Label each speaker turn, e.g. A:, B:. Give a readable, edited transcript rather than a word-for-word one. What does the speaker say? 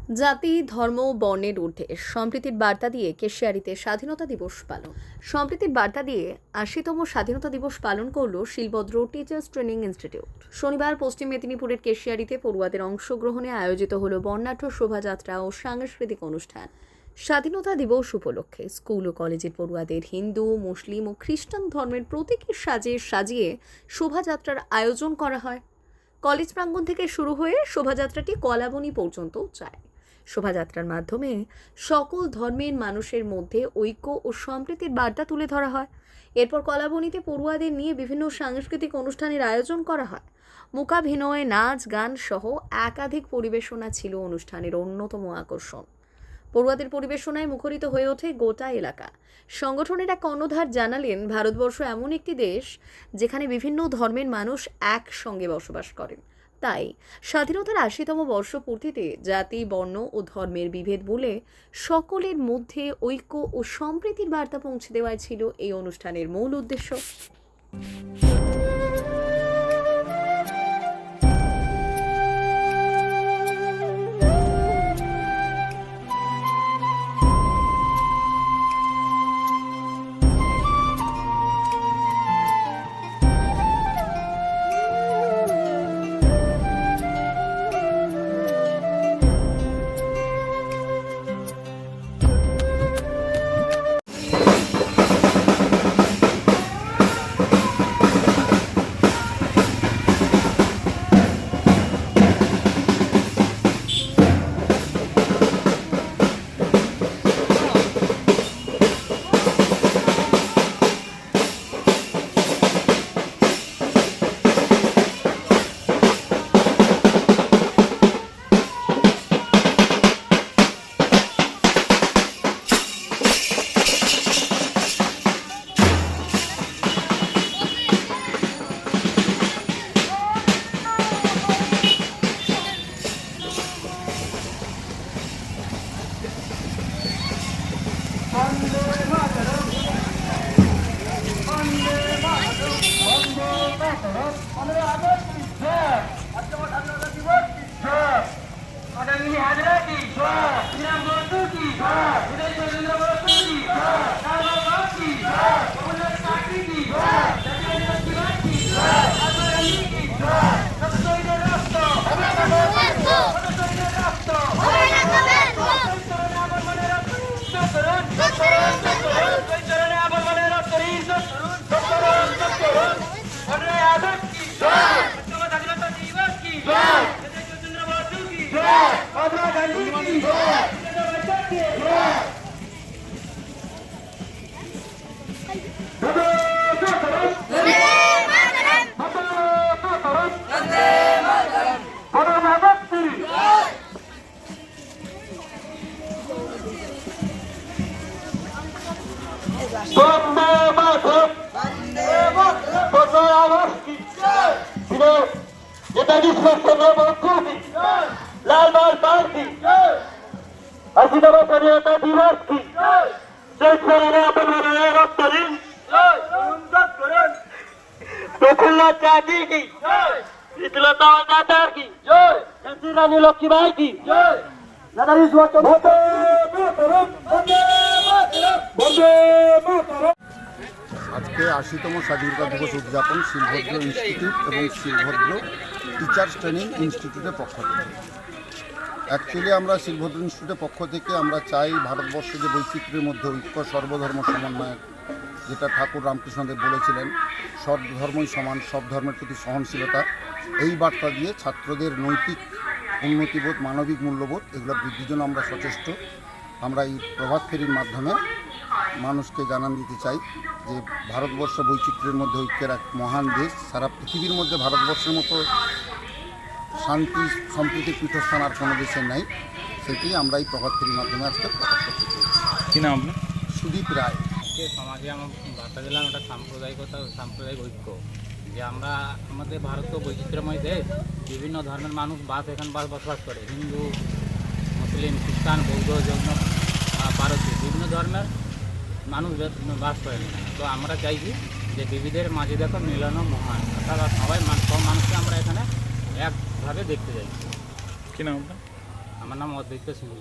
A: জাতি, ধর্ম, বর্ণের ঊর্ধ্বে সম্প্রীতির বার্তা দিয়ে কেশিয়ারিতে স্বাধীনতা দিবস পালন। সম্প্রীতির বার্তা দিয়ে ৮০তম স্বাধীনতা দিবস পালন করল শিলভদ্র টিচার্স ট্রেনিং ইনস্টিটিউট। শনিবার পশ্চিম মেদিনীপুরের কেশিয়ারিতে পড়ুয়াদের অংশগ্রহণে আয়োজিত হল বর্ণাঢ্য শোভাযাত্রা ও সাংস্কৃতিক অনুষ্ঠান। স্বাধীনতা দিবস উপলক্ষে স্কুল ও কলেজের পড়ুয়াদের হিন্দু, মুসলিম ও খ্রিস্টান ধর্মের প্রতীকের সাজে সাজিয়ে শোভাযাত্রার আয়োজন করা হয়। কলেজ প্রাঙ্গণ থেকে শুরু হয়ে শোভাযাত্রাটি কলাবনী পর্যন্ত যায়। শোভাযাত্রার মাধ্যমে সকল ধর্মের মানুষের মধ্যে ঐক্য ও সম্প্রীতির বার্তা তুলে ধরা হয়। এরপর কলাবনীতে পড়ুয়াদের নিয়ে বিভিন্ন সাংস্কৃতিক অনুষ্ঠানের আয়োজন করা হয়। মূকাভিনয়, নাচ, গান সহ একাধিক পরিবেশনা ছিল অনুষ্ঠানের অন্যতম আকর্ষণ। পড়ুয়াদের পরিবেশনায় মুখরিত হয়ে ওঠে গোটা এলাকা। সংগঠনের এক কর্ণধার জানালেন, ভারতবর্ষ এমন একটি দেশ যেখানে বিভিন্ন ধর্মের মানুষ একসঙ্গে বসবাস করেন। তাই স্বাধীনতার ৮০তম বর্ষপূর্তিতে জাতি, বর্ণ ও ধর্মের বিভেদ ভুলে সকলের মধ্যে ঐক্য ও সম্প্রীতির বার্তা পৌঁছে দেওয়াই ছিল এই অনুষ্ঠানের মূল উদ্দেশ্য।
B: लाल बार की 80तम स्वाधीनता दिवस की प्रफुल्ल चाची की, शीतलता दातार की, झांसी रानी लक्ष्मीबाई की, नेताजी सुभाष
C: আজকে ৮০তম স্বাধীনতা দিবস উদযাপন শিলভদ্র ইনস্টিটিউট এবং শিলভদ্র টিচার্স ট্রেনিং ইনস্টিটিউটের পক্ষ থেকে। অ্যাকচুয়ালি আমরা শিলভদ্র ইনস্টিটিউটের পক্ষ থেকে আমরা চাই ভারতবর্ষে যে বৈচিত্র্যের মধ্যে ঐক্য, সর্বধর্ম সমন্বয়, যেটা ঠাকুর রামকৃষ্ণদেব বলেছিলেন, সব ধর্মই সমান, সব ধর্মের প্রতি সহনশীলতা, এই বার্তা দিয়ে ছাত্রদের নৈতিক উন্নতিবোধ, মানবিক মূল্যবোধ এগুলো বৃদ্ধির জন্য আমরা সচেষ্ট। আমরা এই প্রভাত ফেরির মাধ্যমে মানুষকে জানান দিতে চাই যে ভারতবর্ষ বৈচিত্র্যের মধ্যে ঐক্যের এক মহান দেশ। সারা পৃথিবীর মধ্যে ভারতবর্ষের মতো শান্তি সম্প্রীতির পীঠস্থান আর কোনো দেশে নাই। সেটি আমরা এই প্রভাত ফেরির মাধ্যমে আজকে প্রকাশ করতে চাই।
D: কী নাম আপনার?
C: সুদীপ রায়।
E: সমাজে আমার বার্তা দিলাম ওটা সাম্প্রদায়িকতা, সাম্প্রদায়িক ঐক্য, যে আমরা আমাদের ভারত তো বৈচিত্র্যময় দেশ, বিভিন্ন ধর্মের মানুষ এখানে বসবাস করে, হিন্দু, মুসলিম, খ্রিস্টান, বৌদ্ধ, জৈন, পারসী, বিভিন্ন ধর্মের মানুষ বাস করেন। তো আমরা চাইছি যে বিবিধের মাঝে দেখো মিলন মহান, অর্থাৎ সবাই সব মানুষকে আমরা এখানে একভাবে দেখতে চাই।
D: কী নাম আপনার?
E: আমার নাম অদ্বৈত সিংহ।